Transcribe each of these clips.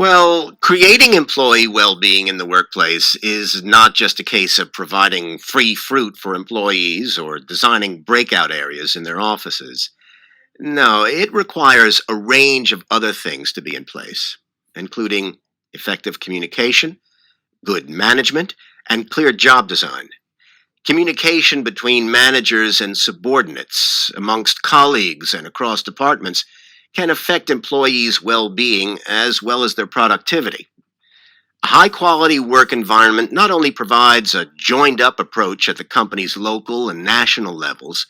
Well, creating employee well being in the workplace is not just a case of providing free fruit for employees or designing breakout areas in their offices. No, it requires a range of other things to be in place, including effective communication, good management, and clear job design. Communication between managers and subordinates, amongst colleagues and across departments, can affect employees' well being as well as their productivity. A high quality work environment not only provides a joined up approach at the company's local and national levels,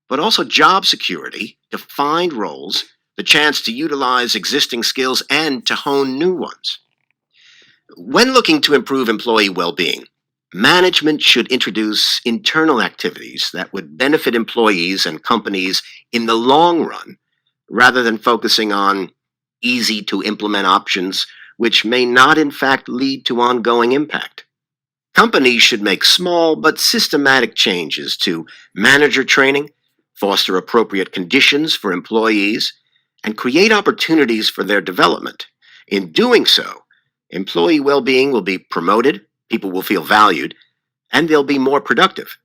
but also job security, defined roles, the chance to utilize existing skills, and to hone new ones. When looking to improve employee well being, management should introduce internal activities that would benefit employees and companies in the long run rather than focusing on easy to implement options which may not in fact lead to ongoing impact. Companies should make small but systematic changes to manager training, foster appropriate conditions for employees, and create opportunities for their development. In doing so, employee well being will be promoted, people will feel valued, and they'll be more productive.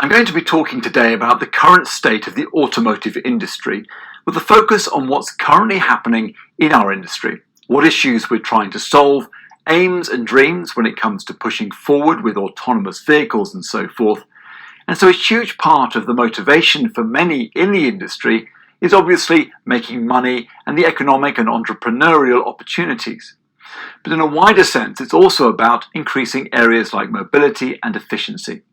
I'm going to be talking today about the current state of the automotive industry, with a focus on what's currently happening in our industry, what issues we're trying to solve, aims and dreams when it comes to pushing forward with autonomous vehicles and so forth. And so a huge part of the motivation for many in the industry is obviously making money and the economic and entrepreneurial opportunities. But in a wider sense, it's also about increasing areas like mobility and efficiency.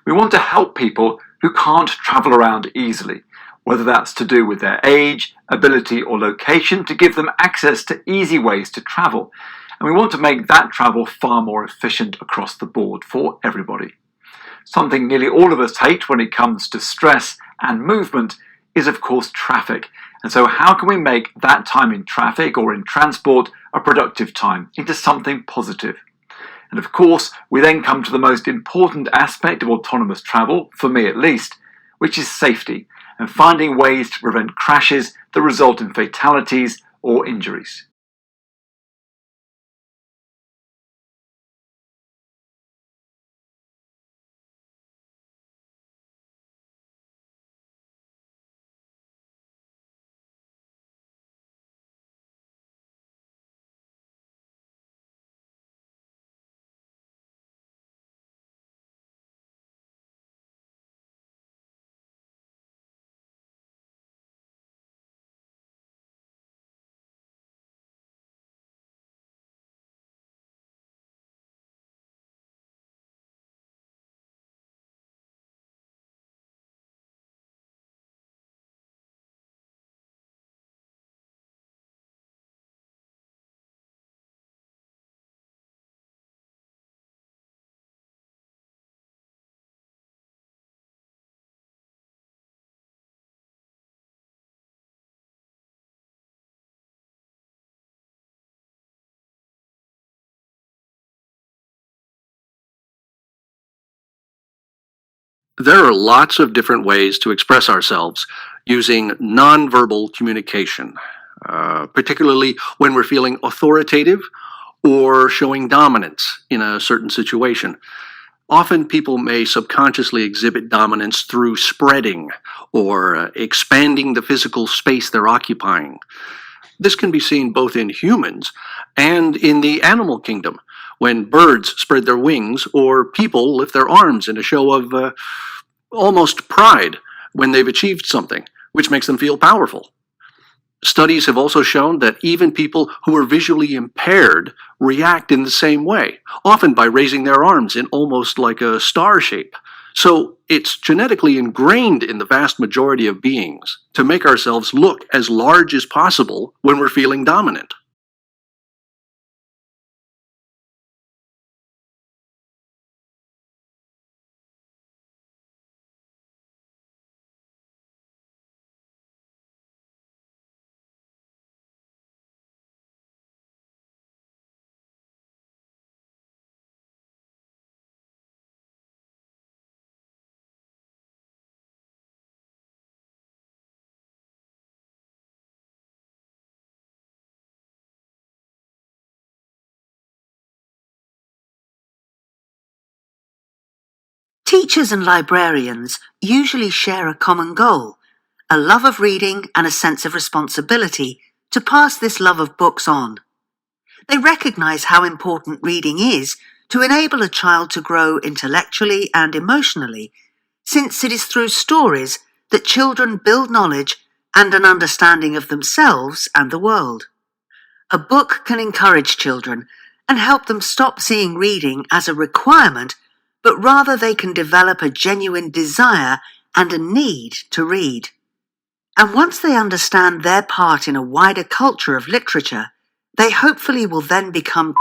We want to help people who can't travel around easily, whether that's to do with their age, ability or location, to give them access to easy ways to travel. And we want to make that travel far more efficient across the board for everybody. Something nearly all of us hate when it comes to stress and movement is, of course, traffic. And so how can we make that time in traffic or in transport a productive time into something positive? And of course, we then come to the most important aspect of autonomous travel, for me at least, which is safety, and finding ways to prevent crashes that result in fatalities or injuries. There are lots of different ways to express ourselves using nonverbal communication, particularly when we're feeling authoritative or showing dominance in a certain situation. Often people may subconsciously exhibit dominance through spreading or expanding the physical space they're occupying. This can be seen both in humans and in the animal kingdom, when birds spread their wings or people lift their arms in a show of almost pride when they've achieved something, which makes them feel powerful. Studies have also shown that even people who are visually impaired react in the same way, often by raising their arms in almost like a star shape. So it's genetically ingrained in the vast majority of beings to make ourselves look as large as possible when we're feeling dominant. Teachers and librarians usually share a common goal, a love of reading and a sense of responsibility to pass this love of books on. They recognize how important reading is to enable a child to grow intellectually and emotionally, since it is through stories that children build knowledge and an understanding of themselves and the world. A book can encourage children and help them stop seeing reading as a requirement, but rather they can develop a genuine desire and a need to read. And once they understand their part in a wider culture of literature, they hopefully will then become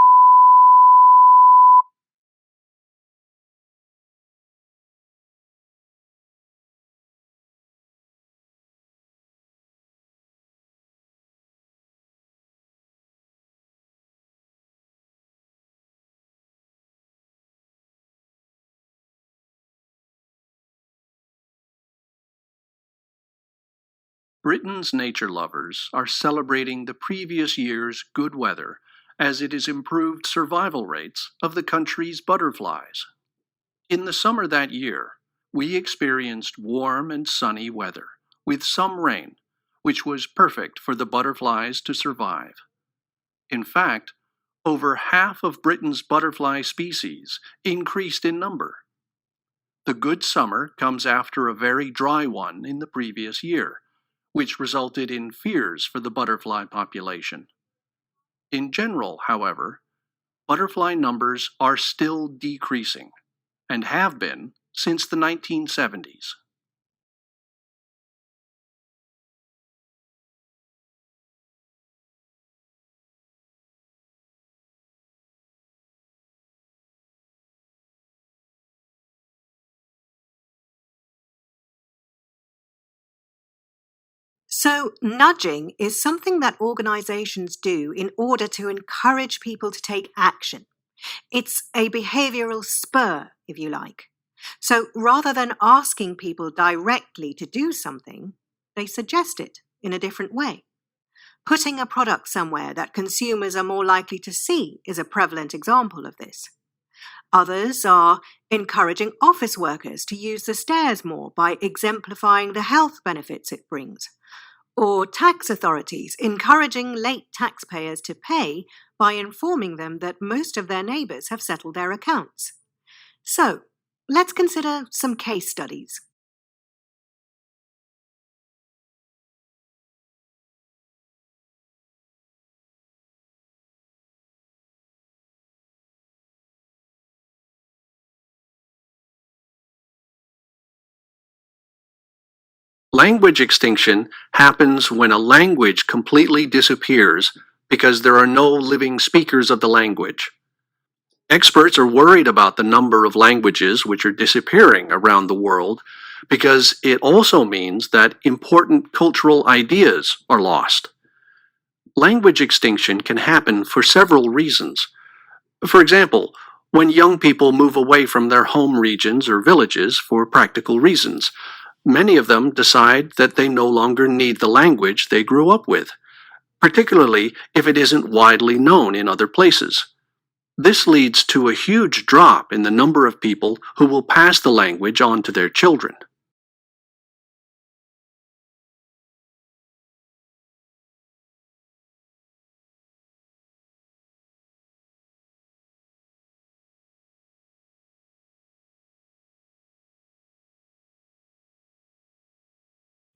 Britain's nature lovers are celebrating the previous year's good weather as it has improved survival rates of the country's butterflies. In the summer that year, we experienced warm and sunny weather, with some rain, which was perfect for the butterflies to survive. In fact, over half of Britain's butterfly species increased in number. The good summer comes after a very dry one in the previous year, which resulted in fears for the butterfly population. In general, however, butterfly numbers are still decreasing, and have been since the 1970s. So, nudging is something that organizations do in order to encourage people to take action. It's a behavioral spur, if you like. So, rather than asking people directly to do something, they suggest it in a different way. Putting a product somewhere that consumers are more likely to see is a prevalent example of this. Others are encouraging office workers to use the stairs more by exemplifying the health benefits it brings, or tax authorities encouraging late taxpayers to pay by informing them that most of their neighbours have settled their accounts. So, let's consider some case studies. Language extinction happens when a language completely disappears because there are no living speakers of the language. Experts are worried about the number of languages which are disappearing around the world because it also means that important cultural ideas are lost. Language extinction can happen for several reasons. For example, when young people move away from their home regions or villages for practical reasons, many of them decide that they no longer need the language they grew up with, particularly if it isn't widely known in other places. This leads to a huge drop in the number of people who will pass the language on to their children.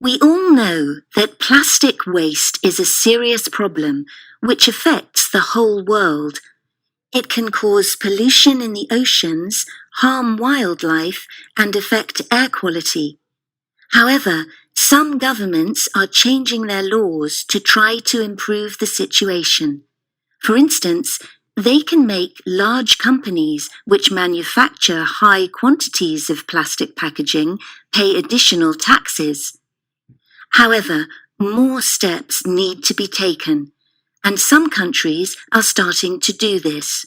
We all know that plastic waste is a serious problem which affects the whole world. It can cause pollution in the oceans, harm wildlife, and affect air quality. However, some governments are changing their laws to try to improve the situation. For instance, they can make large companies which manufacture high quantities of plastic packaging pay additional taxes. However, more steps need to be taken, and some countries are starting to do this.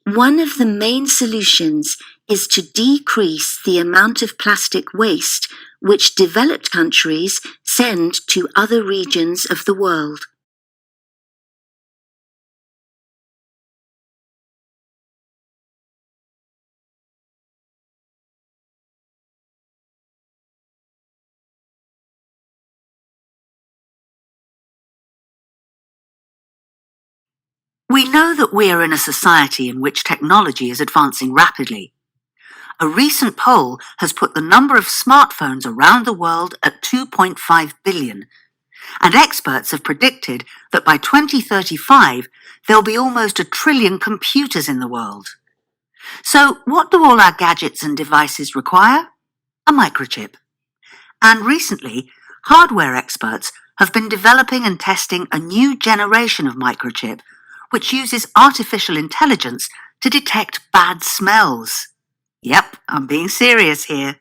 One of the main solutions is to decrease the amount of plastic waste which developed countries send to other regions of the world. We know that we are in a society in which technology is advancing rapidly. A recent poll has put the number of smartphones around the world at 2.5 billion, and experts have predicted that by 2035 there'll be almost 1 trillion computers in the world. So what do all our gadgets and devices require? A microchip. And recently, hardware experts have been developing and testing a new generation of microchip which uses artificial intelligence to detect bad smells. Yep, I'm being serious here.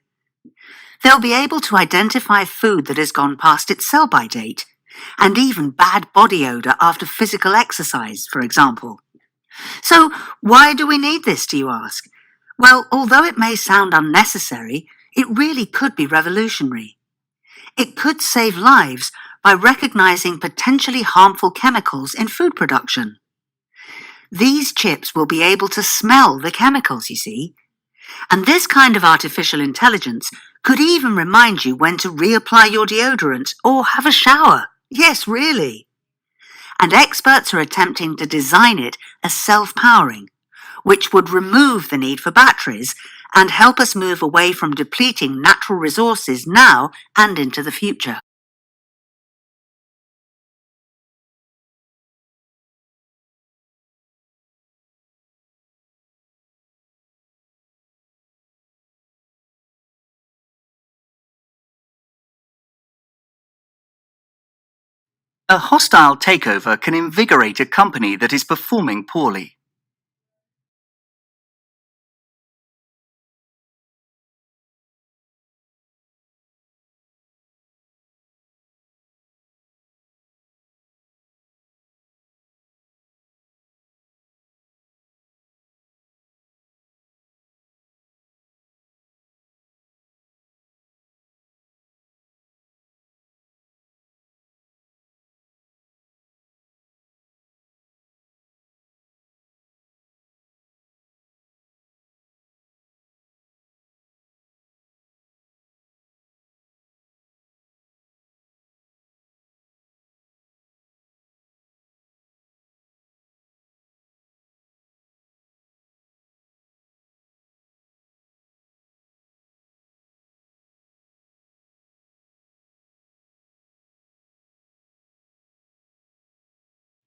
They'll be able to identify food that has gone past its sell-by date, and even bad body odor after physical exercise, for example. So, why do we need this, do you ask? Well, although it may sound unnecessary, it really could be revolutionary. It could save lives by recognizing potentially harmful chemicals in food production. These chips will be able to smell the chemicals, you see. And this kind of artificial intelligence could even remind you when to reapply your deodorant or have a shower. Yes, really. And experts are attempting to design it as self-powering, which would remove the need for batteries and help us move away from depleting natural resources now and into the future. A hostile takeover can invigorate a company that is performing poorly.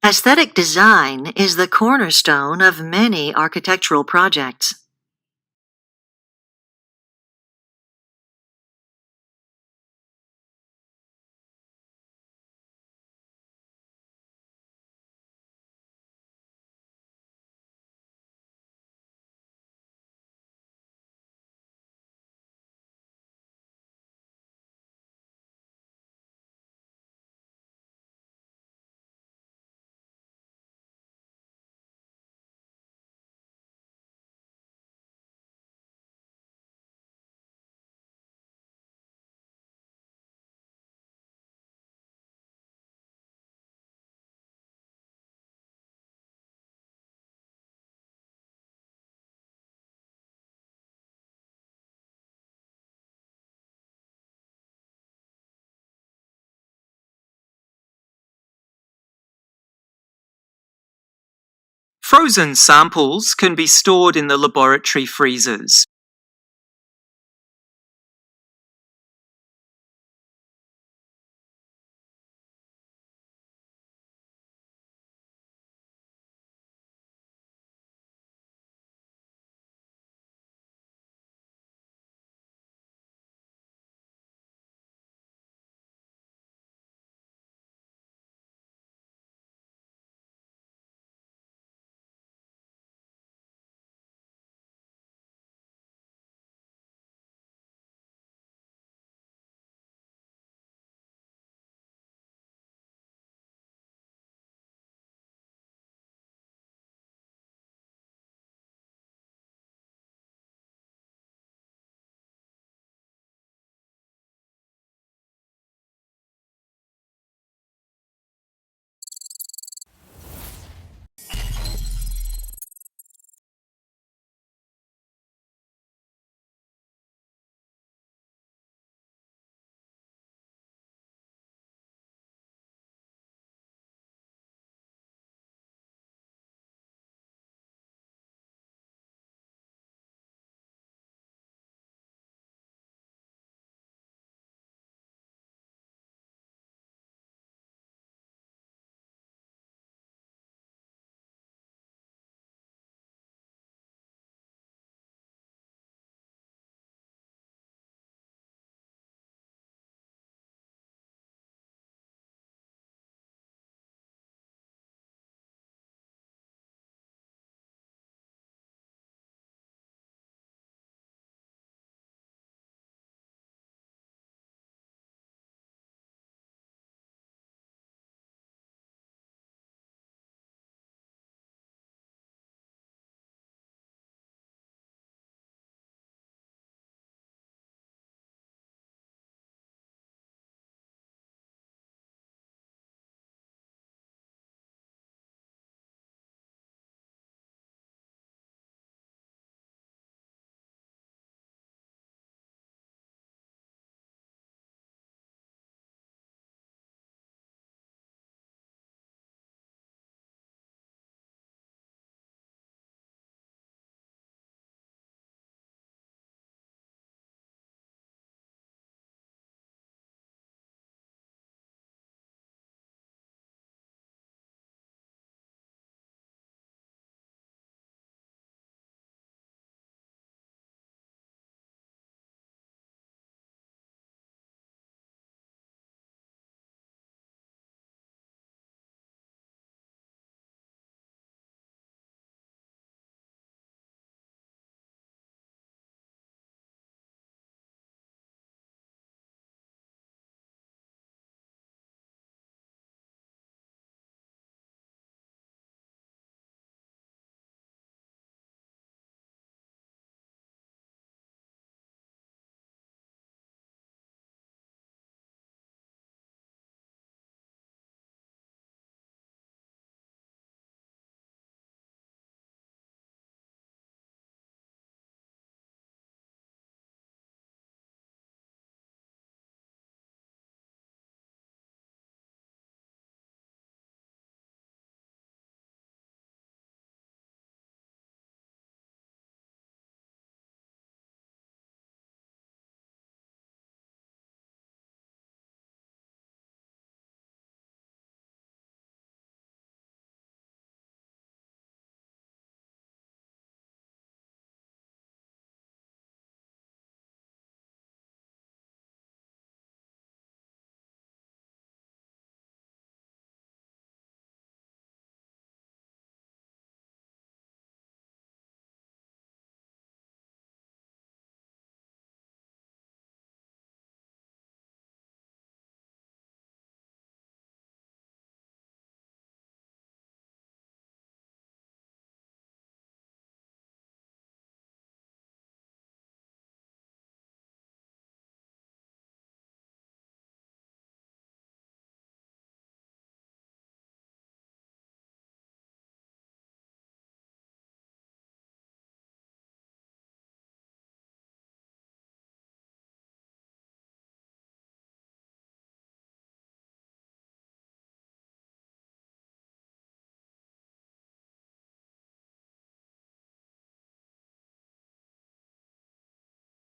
Aesthetic design is the cornerstone of many architectural projects. Frozen samples can be stored in the laboratory freezers.